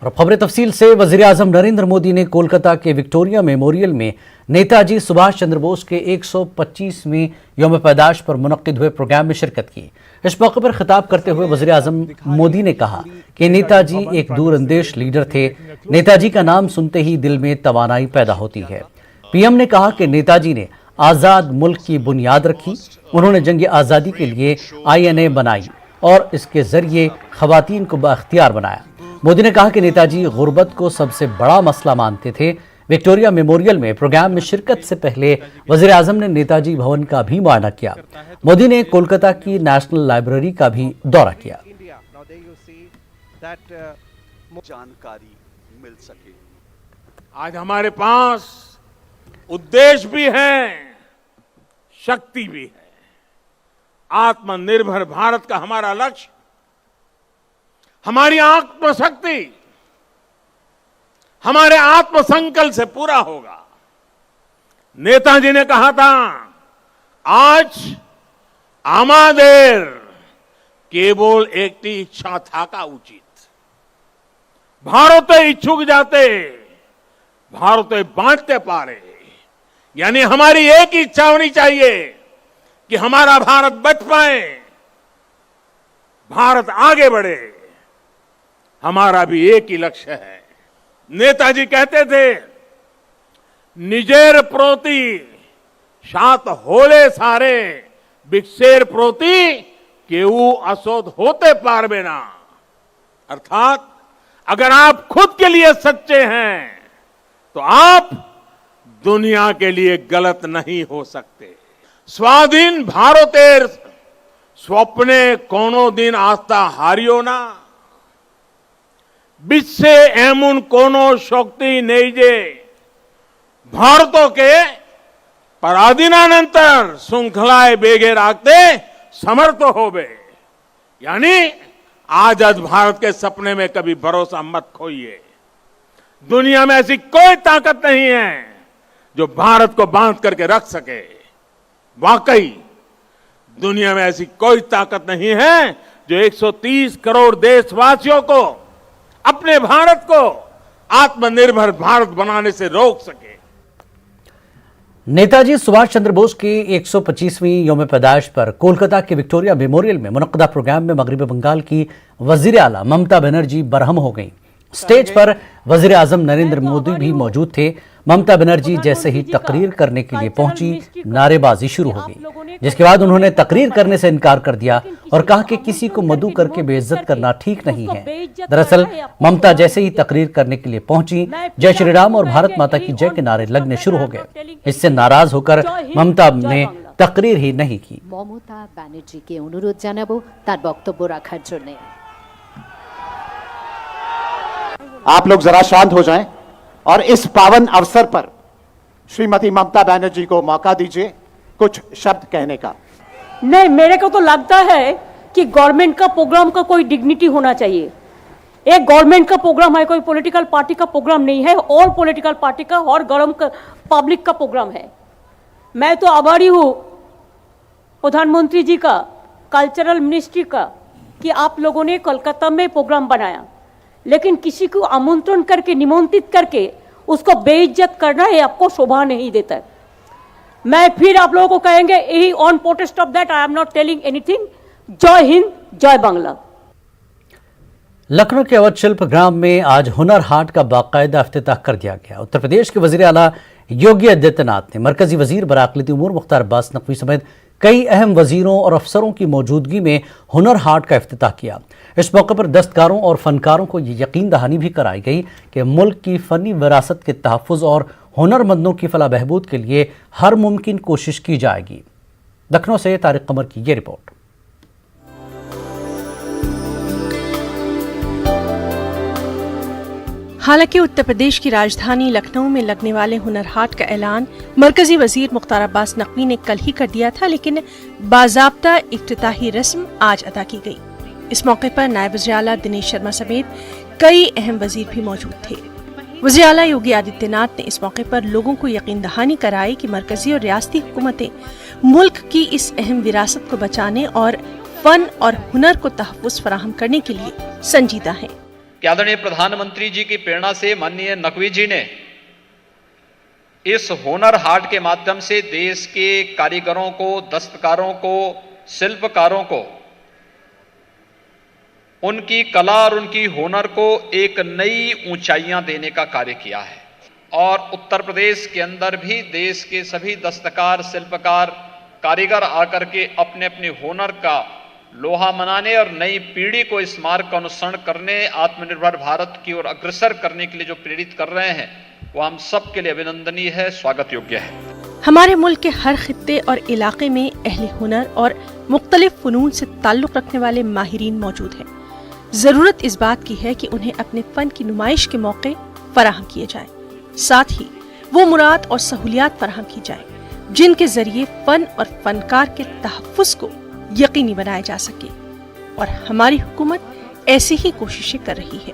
और खबरें तफसील से। वज़ीर-ए-आज़म नरेंद्र मोदी ने कोलकाता के विक्टोरिया मेमोरियल में नेताजी सुभाष चंद्र बोस के 125वीं यौम पैदाश पर मुनक्किद हुए प्रोग्राम में शिरकत की। इस मौके पर खिताब करते हुए वज़ीर-ए-आज़म मोदी ने कहा कि नेताजी एक दूरंदेश लीडर थे। नेताजी का नाम सुनते ही दिल में तवानाई पैदा होती है। पीएम ने कहा कि नेताजी ने आज़ाद मुल्क की बुनियाद रखी। उन्होंने जंग आज़ादी के लिए INA बनाई और इसके जरिए खवातीन को बाख्तियार बनाया। मोदी ने कहा कि नेताजी गुर्बत को सबसे बड़ा मसला मानते थे। विक्टोरिया मेमोरियल में प्रोग्राम में शिरकत से पहले वज़ीर-ए-आज़म ने नेताजी भवन का भी मुआयना किया। मोदी ने कोलकाता की नेशनल लाइब्रेरी का भी दौरा किया। जानकारी मिल सके। आज हमारे पास उद्देश्य भी है, शक्ति भी है। आत्मनिर्भर भारत का हमारा लक्ष्य, हमारी आत्मशक्ति, हमारे आत्मसंकल्प से पूरा होगा। नेताजी ने कहा था, आज आमादेर केवल एक इच्छा था का उचित। भारत इच्छुक जाते, भारत बांटते पारे। यानी हमारी एक इच्छा होनी चाहिए कि हमारा भारत बच पाए, भारत आगे बढ़े। हमारा भी एक ही लक्ष्य है। नेताजी कहते थे, निजेर प्रोति सात होले सारे, बिक्सेर प्रोति केऊ असोद होते पारबे ना। अर्थात अगर आप खुद के लिए सच्चे हैं तो आप दुनिया के लिए गलत नहीं हो सकते। स्वाधीन भारतेर स्वप्ने कोनो दिन आस्था हारियो ना। বিশ্বে এমন কোন শক্তি নেই যে ভারতকে পরাধীনানंतर श्रृंखलाएं बेगे रखते समर्थ होवे। यानी आजाद भारत के सपने में कभी भरोसा मत खोइए। दुनिया में ऐसी कोई ताकत नहीं है जो भारत को बांध करके रख सके। वाकई दुनिया में ऐसी कोई ताकत नहीं है जो 130 करोड़ देशवासियों को, अपने भारत को आत्मनिर्भर भारत बनाने से रोक सके। नेताजी सुभाष चंद्र बोस की 125वीं यौम पैदाइश पर कोलकाता के विक्टोरिया मेमोरियल में मुनक्किदा प्रोग्राम में मगरबी बंगाल की वजीर आला ममता बनर्जी बरहम हो गईं। स्टेज पर वज़ीर-ए-आज़म नरेंद्र मोदी भी मौजूद थे। ममता बनर्जी जैसे ही तकरीर करने के लिए पहुंची, नारेबाजी शुरू हो गई, जिसके बाद उन्होंने तकरीर करने से इनकार कर दिया और कहा कि किसी को मदऊ करके बेइज्जत करना ठीक नहीं है। दरअसल ममता जैसे ही तकरीर करने के लिए पहुंची, जय श्री राम और भारत माता की जय के नारे लगने शुरू हो गए। इससे नाराज होकर ममता ने तकरीर ही नहीं की। ममता बनर्जी के अनुरोध जानाबो तार बक्तव्य राखार जन्य। आप लोग जरा शांत हो जाएं और इस पावन अवसर पर श्रीमती ममता बनर्जी को मौका दीजिए कुछ शब्द कहने का। नहीं, मेरे को तो लगता है कि गवर्नमेंट का प्रोग्राम का कोई डिग्निटी होना चाहिए। एक गवर्नमेंट का प्रोग्राम है, कोई पॉलिटिकल पार्टी का प्रोग्राम नहीं है। और पॉलिटिकल पार्टी का और पब्लिक का प्रोग्राम है। मैं तो आभारी हूँ प्रधानमंत्री जी का, कल्चरल मिनिस्ट्री का, कि आप लोगों ने कोलकाता में प्रोग्राम बनाया। लेकिन किसी को आमंत्रण करके, निमंत्रित करके उसको बेइज्जत करना है, आपको शोभा नहीं देता। मैं फिर आप लोगों को कहेंगे, यही on protest of that I am not telling anything. जय हिंद, जय बांग्ला। लखनऊ के अवध शिल्प ग्राम में आज हुनर हाट का बाकायदा इफ्तिताह कर दिया गया। उत्तर प्रदेश के वजीर आला योगी आदित्यनाथ ने मरकजी वजीर बराकलती उमूर मुख्तार अब्बास नकवी समेत कई अहम वजीरों और अफसरों की मौजूदगी में हुनर हाट का इफ्तिताह किया। इस मौके पर दस्तकारों और फनकारों को ये यकीन दहानी भी कराई गई कि मुल्क की फ़नी विरासत के तहफ़्फ़ुज़ और हुनरमंदों की फलाह बहबूद के लिए हर मुमकिन कोशिश की जाएगी। लखनऊ से तारिक कमर की ये रिपोर्ट। हालांकि उत्तर प्रदेश की राजधानी लखनऊ में लगने वाले हुनर हाट का ऐलान मरकजी वजीर मुख्तार अब्बास नकवी ने कल ही कर दिया था, लेकिन बाज़ाब्ता इफ्तिताही रस्म आज अदा की गई। इस मौके पर नायब वज़ीर आला दिनेश शर्मा समेत कई अहम वजीर भी मौजूद थे। वज़ीर आला योगी आदित्यनाथ ने इस मौके पर लोगों को यकीन दहानी कराई कि मरकजी और रियासती हुकूमतें मुल्क की इस अहम विरासत को बचाने और फन और हुनर को तहफ़्फ़ुज़ फराहम करने के लिए संजीदा हैं। कि आदरणीय प्रधानमंत्री जी की प्रेरणा से माननीय नकवी जी ने इस हुनर हाट के माध्यम से देश के कारीगरों को, दस्तकारों को, शिल्पकारों को उनकी कला और उनकी हुनर को एक नई ऊंचाइयां देने का कार्य किया है। और उत्तर प्रदेश के अंदर भी देश के सभी दस्तकार, शिल्पकार, कारीगर आकर के अपने अपने हुनर का लोहा मनाने और नई पीढ़ी को इस मार्ग का अनुसरण करने, आत्मनिर्भर भारत की ओर अग्रसर करने के लिए जो प्रेरित कर रहे हैं, वो हम सब के लिए अभिनंदनीय है, स्वागत योग्य है। हमारे मुल्क के हर खित्ते और इलाके में अहले हुनर और मुख्तलिफ फ़नून से ताल्लुक़ रखने वाले माहिरीन मौजूद हैं। ज़रूरत इस बात की है कि उन्हें अपने फ़न की नुमाइश के मौके फराहम किए जाएं। साथ ही वो मुराद और सहूलियात फराहम की जाएं, जिनके ज़रिए फ़न और फ़नकार के तहफ़्फ़ुज़ को यकीनी बनाया जा सके। और हमारी हुकूमत ऐसी ही कोशिशें कर रही है।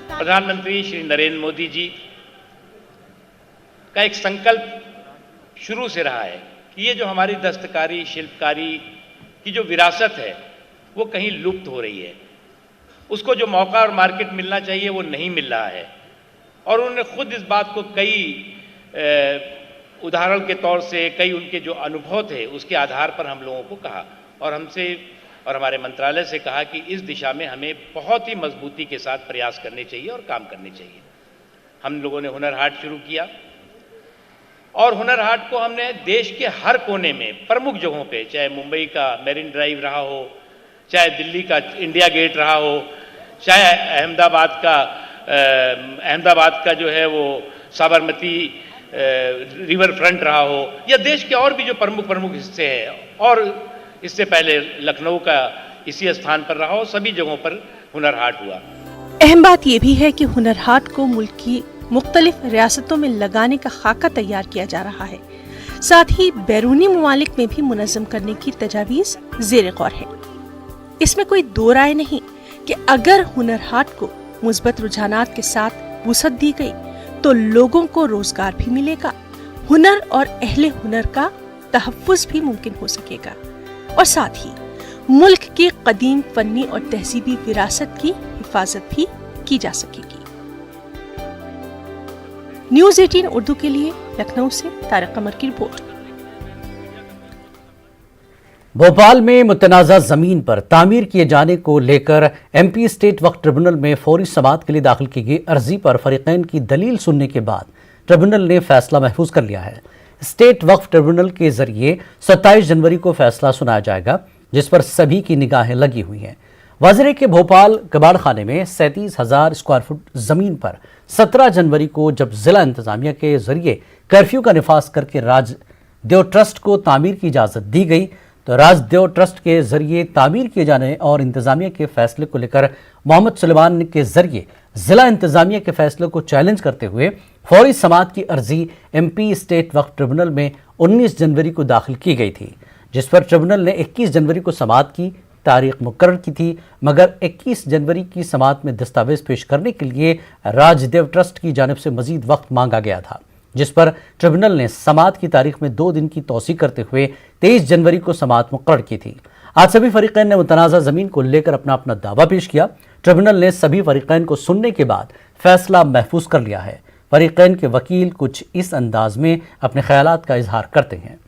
प्रधानमंत्री श्री नरेंद्र मोदी जी का एक संकल्प शुरू से रहा है कि ये जो हमारी दस्तकारी, शिल्पकारी की जो विरासत है वो कहीं लुप्त हो रही है। उसको जो मौका और मार्केट मिलना चाहिए वो नहीं मिल रहा है। और उन्होंने खुद इस बात को कई उदाहरण के तौर से, कई उनके जो अनुभव थे उसके आधार पर हम लोगों को कहा और हमसे और हमारे मंत्रालय से कहा कि इस दिशा में हमें बहुत ही मजबूती के साथ प्रयास करने चाहिए और काम करने चाहिए। हम लोगों ने हुनर हाट शुरू किया और हुनर हाट को हमने देश के हर कोने में प्रमुख जगहों पे, चाहे मुंबई का मेरिन ड्राइव रहा हो, चाहे दिल्ली का इंडिया गेट रहा हो, चाहे अहमदाबाद का जो है वो साबरमती रिवर फ्रंट रहा हो, या देश के और भी जो प्रमुख हिस्से हैं, और इससे पहले लखनऊ का इसी स्थान पर रहा हो, सभी जगहों पर हुनर हाट हुआ। अहम बात यह भी है कि हुनर हाट को मुल्क की मुख्तलिफ रियासतों में लगाने का खाका तैयार किया जा रहा है। साथ ही बैरूनी ममालिक में भी मुनज़्ज़म करने की तजावीज़ ज़ेर गौर है। इसमें कोई दो राय नहीं कि अगर हुनर हाट को मुस्बत रुझानात के साथ वुसअत दी गई तो लोगों को रोजगार भी मिलेगा, हुनर और अहले हुनर का तहफ़्फ़ुज़ भी मुमकिन हो सकेगा और साथ ही मुल्क की कदीम फन्नी और तहजीबी विरासत की हिफाजत भी की जा सकेगी। न्यूज़ 18 उर्दू के लिए लखनऊ से तारिक कमर की रिपोर्ट। भोपाल में मुतनाज़ा जमीन पर तामीर किए जाने को लेकर एमपी स्टेट वक्फ ट्रिब्यूनल में फौरी समाअत के लिए दाखिल की गई अर्जी पर फरीकैन की दलील सुनने के बाद ट्रिब्यूनल ने फैसला महफूज कर लिया है। स्टेट वक्फ ट्रिब्यूनल के जरिए 27 जनवरी को फैसला सुनाया जाएगा, जिस पर सभी की निगाहें लगी हुई हैं। वज़ीर के भोपाल कबाड़ खाने में 37,000 स्क्वायर फुट जमीन पर 17 जनवरी को जब जिला इंतजामिया के जरिए कर्फ्यू का निफाज करके राजदेव ट्रस्ट को तामीर की इजाज़त दी गई, तो राजदेव ट्रस्ट के जरिए तामीर किए जाने और इंतजामिया के फैसले को लेकर मोहम्मद सुलेमान के जरिए जिला इंतजामिया के फैसले को चैलेंज करते हुए फौरी समाअत की अर्जी एमपी स्टेट वक्फ ट्रिब्यूनल में 19 जनवरी को दाखिल की गई थी, जिस पर ट्रिब्यूनल ने 21 जनवरी को समाअत की तारीख मुकर्रर की थी, मगर 21 जनवरी की समाअत में दस्तावेज पेश करने के लिए राजदेव ट्रस्ट की जानिब से मजीद वक्त मांगा गया था, जिस पर ट्रिब्यूनल ने समाअत की तारीख में 2 दिन की तौसीक करते हुए 23 जनवरी को समाअत मुकर्रर की थी। आज सभी फरीकैन ने मुतनाज़ा ज़मीन को लेकर अपना अपना दावा पेश किया। ट्रिब्यूनल ने सभी फरीकैन को सुनने के बाद फैसला महफूज कर लिया है। फरीकैन के वकील कुछ इस अंदाज में अपने ख्यालात का इजहार करते हैं।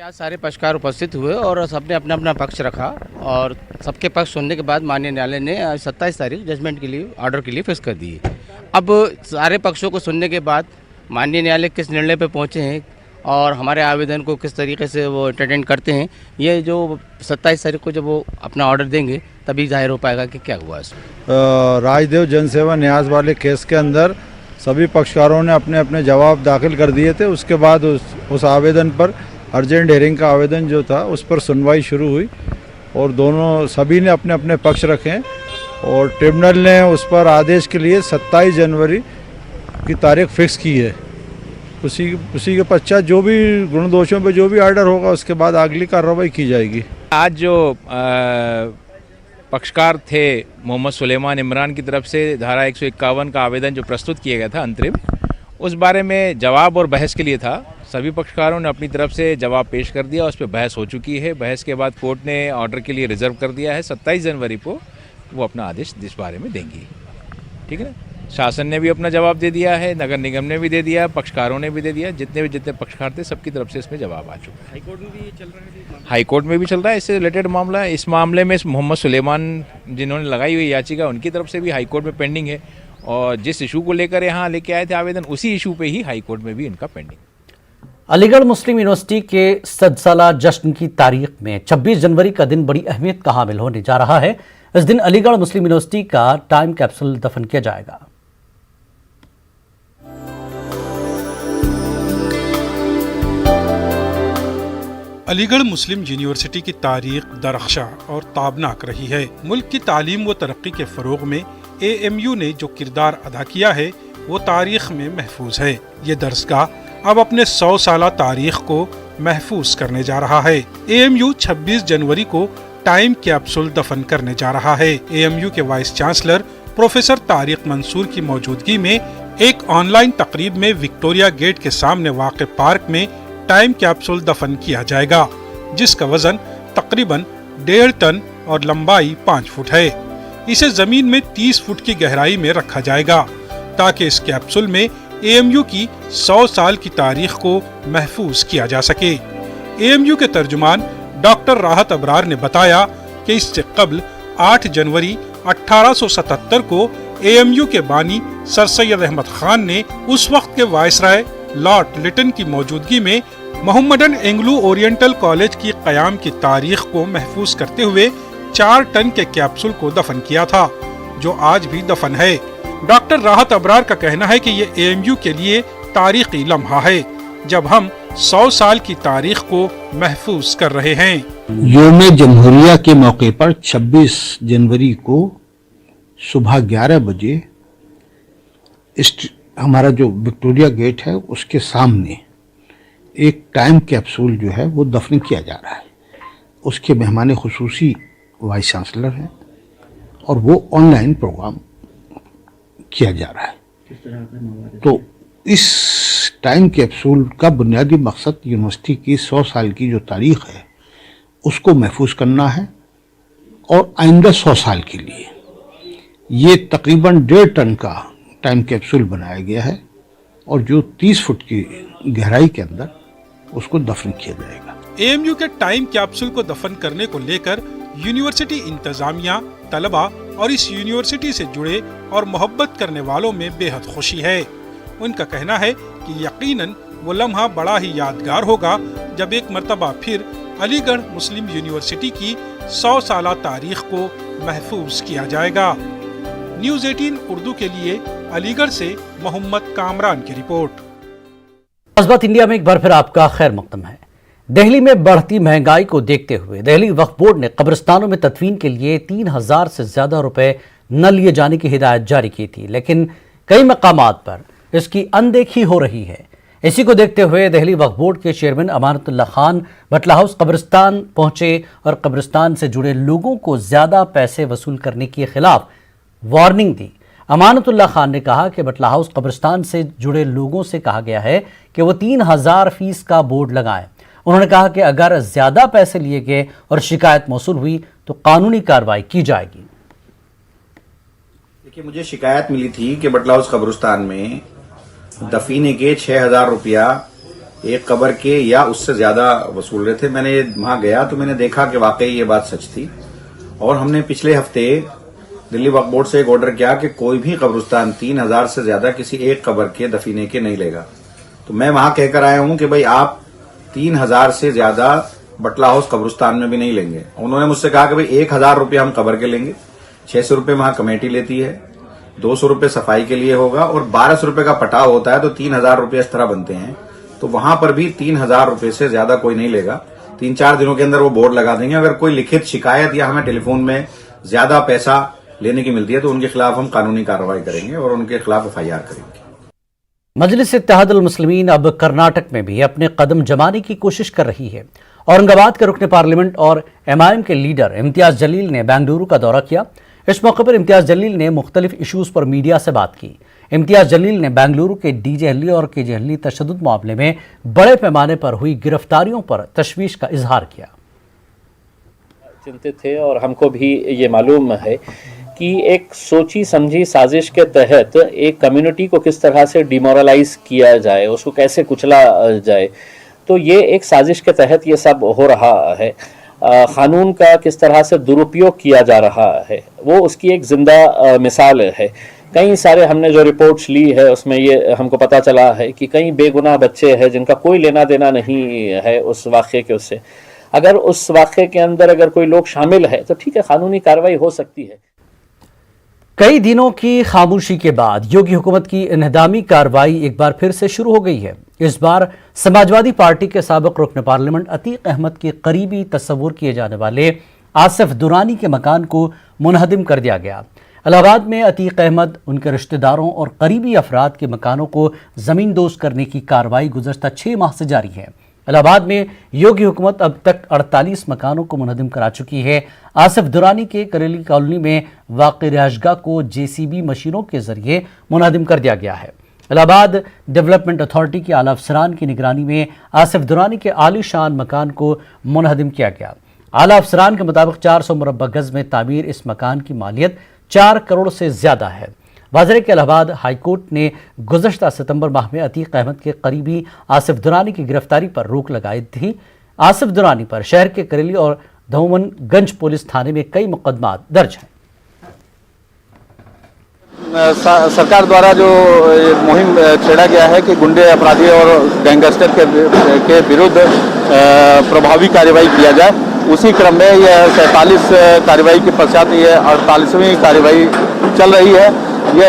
आज सारे पक्षकार उपस्थित हुए और सबने अपना अपना पक्ष रखा और सबके पक्ष सुनने के बाद माननीय न्यायालय ने 27 तारीख जजमेंट के लिए ऑर्डर के लिए फिक्स कर दी है। अब सारे पक्षों को सुनने के बाद माननीय न्यायालय किस निर्णय पर पहुंचे हैं और हमारे आवेदन को किस तरीके से वो एंटरटेन करते हैं, ये जो 27 तारीख को जब वो अपना ऑर्डर देंगे तभी जाहिर हो पाएगा कि क्या हुआ इसमें। राजदेव जनसेवा न्यास वाले केस के अंदर सभी पक्षकारों ने अपने अपने जवाब दाखिल कर दिए थे। उसके बाद उस आवेदन पर अर्जेंट हेयरिंग का आवेदन जो था उस पर सुनवाई शुरू हुई और सभी ने अपने अपने पक्ष रखे और ट्रिब्यूनल ने उस पर आदेश के लिए 27 जनवरी की तारीख फिक्स की है। उसी के पश्चात जो भी गुण दोषों पर जो भी ऑर्डर होगा उसके बाद अगली कार्रवाई की जाएगी। आज जो पक्षकार थे मोहम्मद सुलेमान इमरान की तरफ से धारा 151 का आवेदन जो प्रस्तुत किया गया था अंतरिम, उस बारे में जवाब और बहस के लिए था। सभी पक्षकारों ने अपनी तरफ से जवाब पेश कर दिया, उस पर बहस हो चुकी है। बहस के बाद कोर्ट ने ऑर्डर के लिए रिजर्व कर दिया है 27 जनवरी को वो अपना आदेश इस बारे में देंगी। ठीक है ना। शासन ने भी अपना जवाब दे दिया है, नगर निगम ने भी दे दिया, पक्षकारों ने भी दे दिया, जितने पक्षकार थे सबकी तरफ से इसमें जवाब आ चुका है। हाईकोर्ट में भी चल रहा है, हाईकोर्ट में भी चल रहा है इससे रिलेटेड मामला। इस मामले में मोहम्मद सुलेमान जिन्होंने लगाई हुई याचिका, उनकी तरफ से भी हाईकोर्ट में पेंडिंग है, और जिस इशू को लेकर यहाँ लेके आए थे आवेदन, उसी इशू पे ही हाईकोर्ट में भी इनका पेंडिंग। अलीगढ़ मुस्लिम यूनिवर्सिटी के सदसाला जश्न की तारीख में 26 जनवरी का दिन बड़ी अहमियत का हामिल होने जा रहा है। इस दिन अलीगढ़ मुस्लिम यूनिवर्सिटी का टाइम कैप्सूल दफन किया जाएगा। अलीगढ़ मुस्लिम यूनिवर्सिटी की तारीख दरख्शा और ताबनाक रही है। मुल्क की तालीम व तरक्की के फरोग में AMU ने जो किरदार अदा किया है वो तारीख में महफूज है। ये दरसगाह अब अपने 100 साला तारीख को महफूज करने जा रहा है। AMU 26 जनवरी को टाइम कैप्सूल दफन करने जा रहा है। AMU के vice chancellor professor Tariq Mansoor की मौजूदगी में एक ऑनलाइन तकरीब में विक्टोरिया गेट के सामने वाक़े पार्क में टाइम कैप्सूल दफन किया जाएगा, जिसका वजन तकरीबन 1.5 टन और लंबाई 5 फुट है। इसे जमीन में 30 फुट की गहराई में रखा जाएगा ताकि इस कैप्सूल में AMU की 100 साल की तारीख को महफूज किया जा सके। AMU के तर्जुमान डॉक्टर राहत अबरार ने बताया कि इससे कबल 8 जनवरी 1877 को AMU के बानी सर सैयद अहमद खान ने उस वक्त के वायसराय लॉर्ड लिटन की मौजूदगी में मोहम्मदन एंग्लो ओरिएंटल कॉलेज की क़याम की तारीख को महफूज करते हुए 4 टन के कैप्सूल को दफन किया था, जो आज भी दफन है। डॉक्टर राहत अबरार का कहना है कि ये AMU के लिए तारीखी लम्हा है, जब हम 100 साल की तारीख को महफूज कर रहे हैं। योम जमहूरिया के मौके पर 26 जनवरी को सुबह 11 बजे हमारा जो विक्टोरिया गेट है उसके सामने एक टाइम कैप्सूल जो है वो दफन किया जा रहा है। उसके मेहमान खुसूसी वाइस चांसलर हैं और वो ऑनलाइन प्रोग्राम किया जा रहा है। तो इस टाइम कैप्सूल का बुनियादी मकसद यूनिवर्सिटी की 100 साल की जो तारीख है उसको महफूज करना है, और आइंदा 100 साल के लिए ये तकरीबन 1.5 टन का टाइम कैप्सूल बनाया गया है, और जो 30 फुट की गहराई के अंदर उसको दफन किया जाएगा। AMU के टाइम कैप्सूल को दफन करने को लेकर यूनिवर्सिटी इंतजामिया, तलबा और इस यूनिवर्सिटी से जुड़े और मोहब्बत करने वालों में बेहद खुशी है। उनका कहना है कि यकीनन वो लम्हा बड़ा ही यादगार होगा जब एक मर्तबा फिर अलीगढ़ मुस्लिम यूनिवर्सिटी की 100 साला तारीख को महफूज किया जाएगा। न्यूज़ 18 उर्दू के लिए अलीगढ़ से मोहम्मद कामरान की रिपोर्ट। मज़बात इंडिया में एक बार फिर आपका खैर मकदम है। दिल्ली में बढ़ती महंगाई को देखते हुए दिल्ली वक्फ बोर्ड ने कब्रिस्तानों में तदफीन के लिए 3000 से ज्यादा रुपए न लिए जाने की हिदायत जारी की थी, लेकिन कई मकामात पर इसकी अनदेखी हो रही है। इसी को देखते हुए दिल्ली वक्फ बोर्ड के चेयरमैन अमानतुल्लाह खान बटला हाउस कब्रिस्तान पहुंचे और कब्रिस्तान से जुड़े लोगों को ज्यादा पैसे वसूल करने के खिलाफ वार्निंग दी। अमानतुल्लाह खान ने कहा कि बटला हाउस कब्रिस्तान से जुड़े लोगों से कहा गया है कि वो 3000 फीस का बोर्ड लगाएं। उन्होंने कहा कि अगर ज्यादा पैसे लिए गए और शिकायत मौसूल हुई तो कानूनी कार्रवाई की जाएगी। देखिए, मुझे शिकायत मिली थी कि बटला हाउस कब्रिस्तान में दफीने के 6000 रुपया एक कब्र के या उससे ज्यादा वसूल रहे थे। मैंने वहां गया तो मैंने देखा कि वाकई ये बात सच थी, और हमने पिछले हफ्ते दिल्ली वक्फ बोर्ड से एक ऑर्डर किया कि कोई भी कब्रिस्तान 3000 से ज्यादा किसी एक कब्र के दफीने के नहीं लेगा। तो मैं वहां कहकर आया हूं कि भाई आप 3000 से ज्यादा बटला हाउस कब्रिस्तान में भी नहीं लेंगे। उन्होंने मुझसे कहा कि भाई 1000 रुपये हम कब्र के लेंगे, 600 रुपये वहां कमेटी लेती है, 200 रुपये सफाई के लिए होगा, और 1200 रुपये का पटाव होता है, तो 3000 रुपये इस तरह बनते हैं। तो वहां पर भी 3000 रुपये से ज्यादा कोई नहीं लेगा। 3-4 दिनों के अंदर वो बोर्ड लगा देंगे। अगर कोई लिखित शिकायत या हमें टेलीफोन में ज्यादा पैसा लेने की मिलती है तो उनके खिलाफ हम कानूनी कार्रवाई करेंगे और उनके खिलाफ FIR करेंगे। मजलिस इत्तेहादुल मुस्लिमीन अब कर्नाटक में भी अपने कदम जमाने की कोशिश कर रही है। औरंगाबाद के रुकने पार्लियामेंट और MIM के लीडर इम्तियाज जलील ने बेंगलुरु का दौरा किया। इस मौके पर इम्तियाज जलील ने मुख्तलिफ इशूज़ पर मीडिया से बात की। इम्तियाज जलील ने बेंगलुरु के DJ अहली और KJ अहली तशद्दुद मामले में बड़े पैमाने पर हुई गिरफ्तारियों पर तशवीश का इजहार किया। चिंतित थे और हमको भी ये मालूम है कि एक सोची समझी साजिश के तहत एक कम्युनिटी को किस तरह से डिमोरलाइज किया जाए, उसको कैसे कुचला जाए, तो ये एक साजिश के तहत ये सब हो रहा है। कानून का किस तरह से दुरुपयोग किया जा रहा है वो उसकी एक जिंदा मिसाल है। कई सारे हमने जो रिपोर्ट्स ली है उसमें ये हमको पता चला है कि कई बेगुनाह बच्चे हैं जिनका कोई लेना देना नहीं है उस वाक़े के उससे। अगर उस वाक़े के अंदर अगर कोई लोग शामिल है तो ठीक है, कानूनी कार्रवाई हो सकती है। कई दिनों की खामोशी के बाद योगी हुकूमत की इन्हदामी कार्रवाई एक बार फिर से शुरू हो गई है। इस बार समाजवादी पार्टी के साबिक रुकन पार्लियामेंट अतीक अहमद के करीबी तस्वुर किए जाने वाले आसिफ दुरानी के मकान को मुनहदिम कर दिया गया। इलाहाबाद में अतीक अहमद, उनके रिश्तेदारों और करीबी अफराद के मकानों को ज़मीन दोज करने की कार्रवाई गुज़श्ता 6 माह से जारी है। इलाहाबाद में योगी हुकूमत अब तक 48 मकानों को मुनहदिम करा चुकी है। आसिफ दुरानी के करेली कॉलोनी में वाक़ई रिहायशगाह को JCB मशीनों के जरिए मुनहदिम कर दिया गया है। इलाहाबाद डेवलपमेंट अथॉरिटी के आला अफसरान की निगरानी में आसिफ दुरानी के आलीशान मकान को मुनहदिम किया गया। आला अफसरान के मुताबिक 400 मुरब्बा गज में तामीर इस मकान की मालियत 4 करोड़ से ज़्यादा है। वाज़ेह के इलाहाबाद हाईकोर्ट ने गुज़श्ता सितंबर माह में अतीक अहमद के करीबी आसिफ दुरानी की गिरफ्तारी पर रोक लगाई थी। आसिफ दुरानी पर शहर के करेली और धौमनगंज पुलिस थाने में कई मुकदमात दर्ज हैं। सरकार द्वारा जो मुहिम छेड़ा गया है कि गुंडे, अपराधी और गैंगस्टर के विरुद्ध प्रभावी कार्रवाई किया जाए, उसी क्रम में यह 47 कार्रवाई के पश्चात यह 48वीं कार्रवाई चल रही है। यह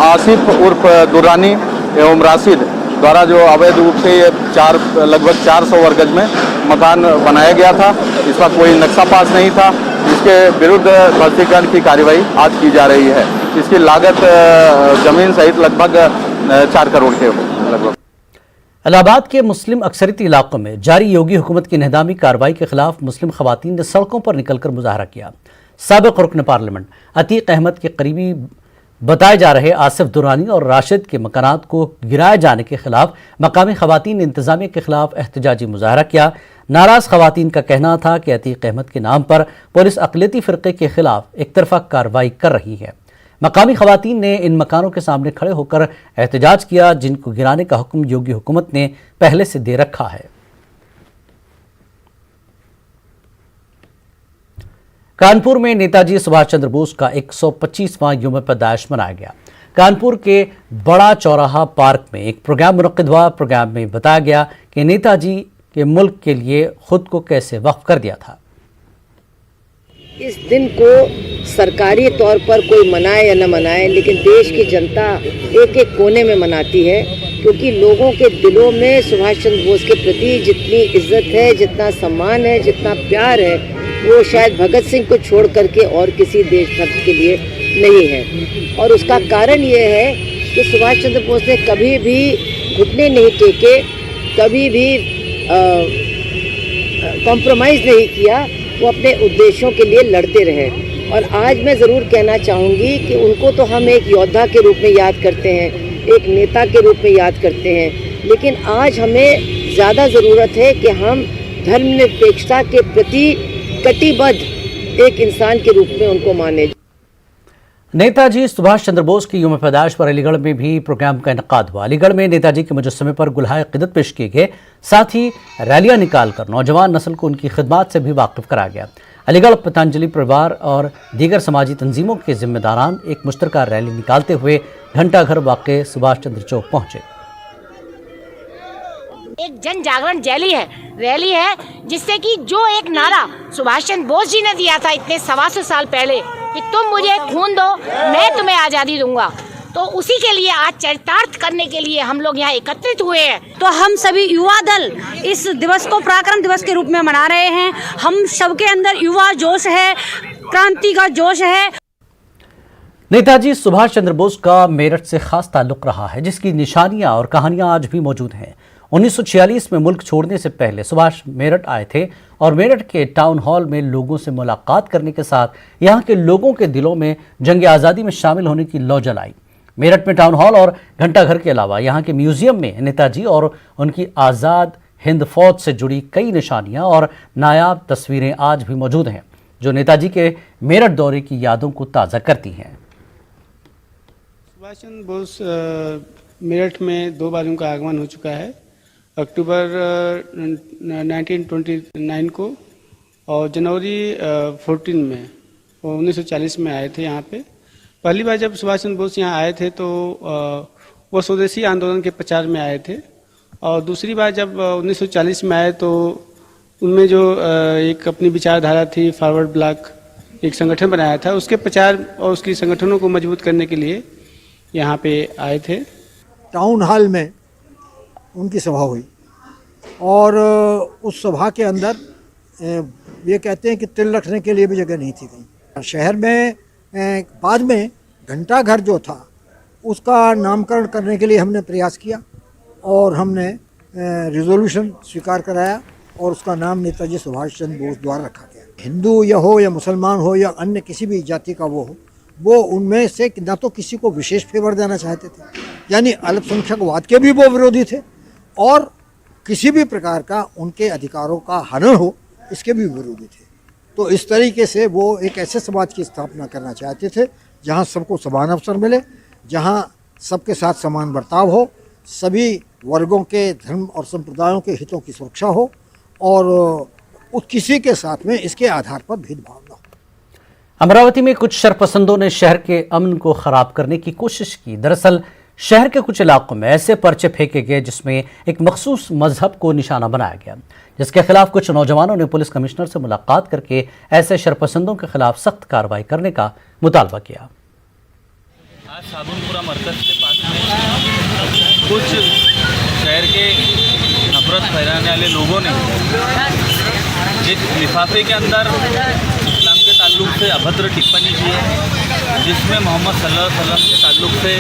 आसिफ उर्फ दुरानी एवं राशिद द्वारा जो अवैध रूप से लगभग 400 वर्ग गज में मकान बनाया गया था, इसका कोई नक्शा पास नहीं था। इसके विरुद्ध स्पष्टीकरण की कार्रवाई आज की जा रही है। इसकी लागत जमीन सहित लगभग 4 करोड़ के लगभग। इलाहाबाद के मुस्लिम अक्सरियती इलाकों में जारी योगी हुकूमत की इन्हदामी कार्रवाई के खिलाफ मुस्लिम खवातीन ने सड़कों पर निकलकर मुजाहरा किया। साबिक रुकन पार्लियामेंट अतीक अहमद के करीबी बताए जा रहे आसिफ दुरानी और राशिद के मकानात को गिराए जाने के खिलाफ मकामी खवातीन ने इंतजामिया के खिलाफ एहतजाजी मुजाहरा किया। नाराज खवातीन का कहना था कि अतीक अहमद के नाम पर पुलिस अक़लियती फ़िरक़े के खिलाफ एक तरफा कार्रवाई कर रही है। मकामी खवातीन ने इन मकानों के सामने खड़े होकर एहतजाज किया जिनको गिराने का हुक्म योगी हुकूमत ने पहले से दे रखा है। कानपुर में नेताजी सुभाष चंद्र बोस का 125वां यौम पैदाइश मनाया गया। कानपुर के बड़ा चौराहा पार्क में एक प्रोग्राम मुनक्किद हुआ। प्रोग्राम में बताया गया कि नेताजी के मुल्क के लिए खुद को कैसे वक्फ कर दिया था। इस दिन को सरकारी तौर पर कोई मनाए या न मनाए, लेकिन देश की जनता एक एक कोने में मनाती है, क्योंकि लोगों के दिलों में सुभाष चंद्र बोस के प्रति जितनी इज्जत है, जितना सम्मान है, जितना प्यार है, वो शायद भगत सिंह को छोड़ करके और किसी देशभक्त के लिए नहीं है। और उसका कारण ये है कि सुभाष चंद्र बोस ने कभी भी घुटने नहीं टेके, कभी भी कॉम्प्रोमाइज़ नहीं किया, वो अपने उद्देश्यों के लिए लड़ते रहे। और आज मैं ज़रूर कहना चाहूँगी कि उनको तो हम एक योद्धा के रूप में याद करते हैं, एक नेता के रूप में याद करते हैं, लेकिन आज हमें ज़्यादा ज़रूरत है कि हम धर्मनिरपेक्षता के प्रति कटिबद्ध एक इंसान के रूप में उनको माने। नेताजी सुभाष चंद्र बोस की यौम पैदाइश पर अलीगढ़ में भी प्रोग्राम का इनेकाद हुआ। अलीगढ़ में नेताजी के मुजस्समे पर गुलहाए क़िदत पेश किए गए, साथ ही रैलियां निकालकर नौजवान नस्ल को उनकी खिदमात से भी वाकिफ कराया गया। अलीगढ़ पतंजलि परिवार और दीगर समाजी तंजीमों के जिम्मेदारान एक मुश्तरका रैली निकालते हुए घंटाघर वाक़े सुभाष चंद्र चौक पहुंचे। एक जन जागरण रैली है जिससे कि जो एक नारा सुभाष चंद्र बोस जी ने दिया था इतने 125 साल पहले कि तुम मुझे खून दो, मैं तुम्हें आज़ादी दूंगा, तो उसी के लिए आज चरितार्थ करने के लिए हम लोग यहाँ एकत्रित हुए हैं। तो हम सभी युवा दल इस दिवस को पराक्रम दिवस के रूप में मना रहे हैं। हम सबके अंदर युवा जोश है, क्रांति का जोश है। नेताजी सुभाष चंद्र बोस का मेरठ से खास ताल्लुक रहा है, जिसकी निशानियां और कहानियां आज भी मौजूद हैं। 1946 में मुल्क छोड़ने से पहले सुभाष मेरठ आए थे और मेरठ के टाउन हॉल में लोगों से मुलाकात करने के साथ यहाँ के लोगों के दिलों में जंग आज़ादी में शामिल होने की लौ जलाई। मेरठ में टाउन हॉल और घंटाघर के अलावा यहाँ के म्यूजियम में नेताजी और उनकी आज़ाद हिंद फौज से जुड़ी कई निशानियाँ और नायाब तस्वीरें आज भी मौजूद हैं। जो नेताजी के मेरठ दौरे की यादों को ताज़ा करती हैं। सुभाष चंद्र बोस मेरठ में 2 बार उनका आगमन हो चुका है, अक्टूबर 1929 को और जनवरी 14 में 1940 में आए थे यहाँ पे। पहली बार जब सुभाष चंद्र बोस यहाँ आए थे तो वो स्वदेशी आंदोलन के प्रचार में आए थे, और दूसरी बार जब 1940 में आए तो उनमें जो एक अपनी विचारधारा थी, फॉरवर्ड ब्लॉक एक संगठन बनाया था, उसके प्रचार और उसकी संगठनों को मजबूत करने के लिए यहाँ पे आए थे। टाउन हॉल में उनकी सभा हुई और उस सभा के अंदर ये कहते हैं कि तिल रखने के लिए भी जगह नहीं थी कहीं। शहर में बाद में घंटा घर जो था उसका नामकरण करने के लिए हमने प्रयास किया और हमने रिजोल्यूशन स्वीकार कराया और उसका नाम नेताजी सुभाष चंद्र बोस द्वारा रखा गया। हिंदू या मुसलमान हो या अन्य किसी भी जाति का वो उनमें से न तो किसी को विशेष फेवर देना चाहते थे, यानी अल्पसंख्यकवाद के भी वो विरोधी थे, और किसी भी प्रकार का उनके अधिकारों का हनन हो इसके भी विरोधी थे। तो इस तरीके से वो एक ऐसे समाज की स्थापना करना चाहते थे जहाँ सबको समान अवसर मिले, जहाँ सबके साथ समान बर्ताव हो, सभी वर्गों के धर्म और संप्रदायों के हितों की सुरक्षा हो और किसी के साथ में इसके आधार पर भेदभाव न हो। अमरावती में कुछ शरपसंदों ने शहर के अमन को खराब करने की कोशिश की। दरअसल शहर के कुछ इलाकों में ऐसे पर्चे फेंके गए जिसमें एक मखसूस मजहब को निशाना बनाया गया, जिसके खिलाफ कुछ नौजवानों ने पुलिस कमिश्नर से मुलाकात करके ऐसे शरपसंदों के खिलाफ सख्त कार्रवाई करने का मुतालबा किया। आज साबुनपुरा मरकज के पास में कुछ शहर के नफरत फैलाने वाले लोगों ने एक लिफाफे के अंदर इस्लाम के ताल्लुक से अभद्र टिप्पणी की है, जिसमें मोहम्मद सल्लल्लाहु अलैहि वसल्लम के ताल्लुक से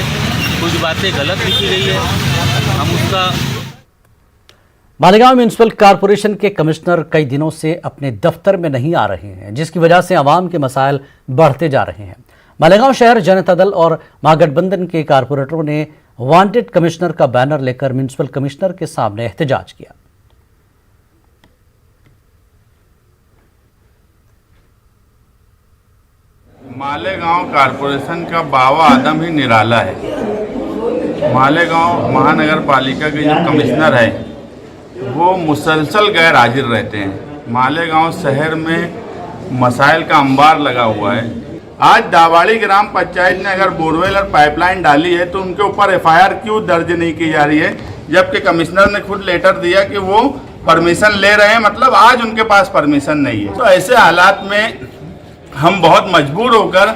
कुछ बातें गलत लिखी गई है। हम उसका मालेगांव म्यूनिसिपल कॉरपोरेशन के कमिश्नर कई दिनों से अपने दफ्तर में नहीं आ रहे हैं, जिसकी वजह से आवाम के मसाइल बढ़ते जा रहे हैं। मालेगांव शहर जनता दल और महागठबंधन के कारपोरेटरों ने वांटेड कमिश्नर का बैनर लेकर म्यूनिसिपल कमिश्नर के सामने एहतजाज किया। मालेगांव कारपोरेशन का बावा आदम ही निराला है। मालेगांव महानगर पालिका के जो कमिश्नर है वो मुसलसल गैर हाजिर रहते हैं। मालेगांव शहर में मसाइल का अंबार लगा हुआ है। आज दावाड़ी ग्राम पंचायत ने अगर बोरवेल और पाइपलाइन डाली है तो उनके ऊपर एफआईआर क्यों दर्ज नहीं की जा रही है, जबकि कमिश्नर ने खुद लेटर दिया कि वो परमिशन ले रहे हैं, मतलब आज उनके पास परमिशन नहीं है। तो ऐसे हालात में हम बहुत मजबूर होकर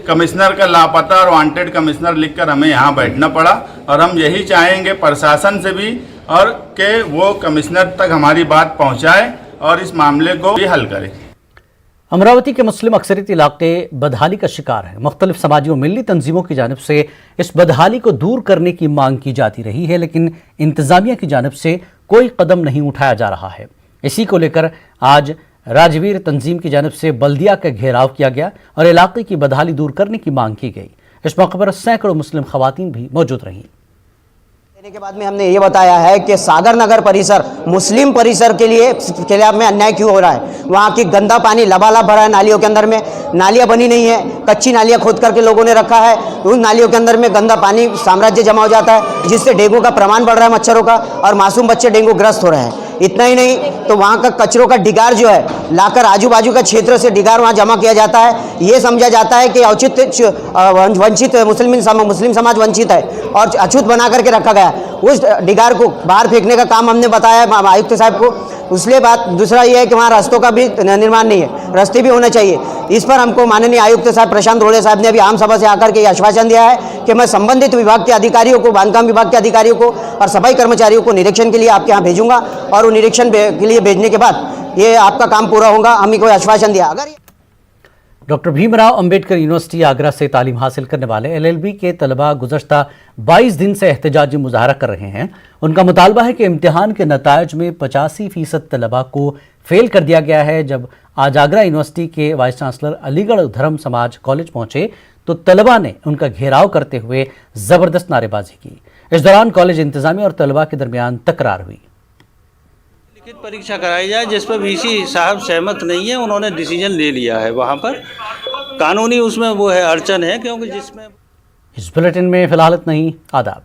कमिश्नर का लापता और वांटेड कमिश्नर लिखकर हमें यहाँ बैठना पड़ा, और हम यही चाहेंगे प्रशासन से भी और कि वो कमिश्नर तक हमारी बात पहुँचाए और इस मामले को भी हल करे। अमरावती के मुस्लिम अक्सरियत इलाके बदहाली का शिकार है। मुख्तलिफ समाजी और मिली तंजीमों की जानिब से इस बदहाली को दूर करने की मांग की जाती रही है, लेकिन इंतजामिया की जानिब से कोई कदम नहीं उठाया जा रहा है। इसी को लेकर आज राजवीर तंजीम की जानिब से बल्दिया का घेराव किया गया और इलाके की बदहाली दूर करने की मांग की गई। इस मौके पर सैकड़ों मुस्लिम खवातीन भी मौजूद रहीं। देने के बाद में हमने ये बताया है कि सागर नगर परिसर मुस्लिम परिसर के लिए खिलाफ में अन्याय क्यों हो रहा है। वहाँ की गंदा पानी लबालब भरा है नालियों के अंदर में, नालियाँ बनी नहीं है, कच्ची नालियाँ खोद करके लोगों ने रखा है। उन नालियों के अंदर में गंदा पानी साम्राज्य जमा हो जाता है, जिससे डेंगू का प्रमाण बढ़ रहा है, मच्छरों का, और मासूम बच्चे डेंगू ग्रस्त हो रहे हैं। इतना ही नहीं तो वहाँ का कचरों का डिगार जो है लाकर आजू बाजू का क्षेत्र से डिगार वहाँ जमा किया जाता है। ये समझा जाता है कि औचित्य वंचित मुस्लिम समाज वंचित है और अछूत बना करके रखा गया। उस डिगार को बाहर फेंकने का काम हमने बताया आयुक्त साहब को। उसके बाद दूसरा ये है कि वहाँ रास्तों का भी निर्माण नहीं है, रास्ते भी होने चाहिए। इस पर हमको माननीय आयुक्त साहब प्रशांत रोड़े साहब ने अभी आम सभा से आकर के आश्वासन दिया है कि मैं संबंधित विभाग के अधिकारियों को, बांधकाम विभाग के अधिकारियों को और सफाई कर्मचारियों को निरीक्षण के लिए आपके यहाँ भेजूंगा, और वो निरीक्षण के लिए भेजने के बाद ये आपका काम पूरा होगा। हमें कोई आश्वासन दिया। अगर डॉक्टर भीमराव अंबेडकर यूनिवर्सिटी आगरा से तालीम हासिल करने वाले एलएलबी के तलबा गुज़श्ता 22 दिन से एहतजाजी मुजाहरा कर रहे हैं। उनका मुतालबा है कि इम्तिहान के नतायज में 85% तलबा को फेल कर दिया गया है। जब आज आगरा यूनिवर्सिटी के वाइस चांसलर अलीगढ़ धर्म समाज कॉलेज पहुंचे तो तलबा ने उनका घेराव करते हुए ज़बरदस्त नारेबाजी की। इस दौरान कॉलेज इंतजामिया और तलबा के दरमियान तकरार हुई। लिखित परीक्षा कराई जाए, जिस पर वीसी साहब सहमत नहीं है। उन्होंने डिसीजन ले लिया है, वहाँ पर कानूनी उसमें वो है अड़चन है, क्योंकि जिसमें इस बुलेटिन में फिलहाल इतना ही। आदाब।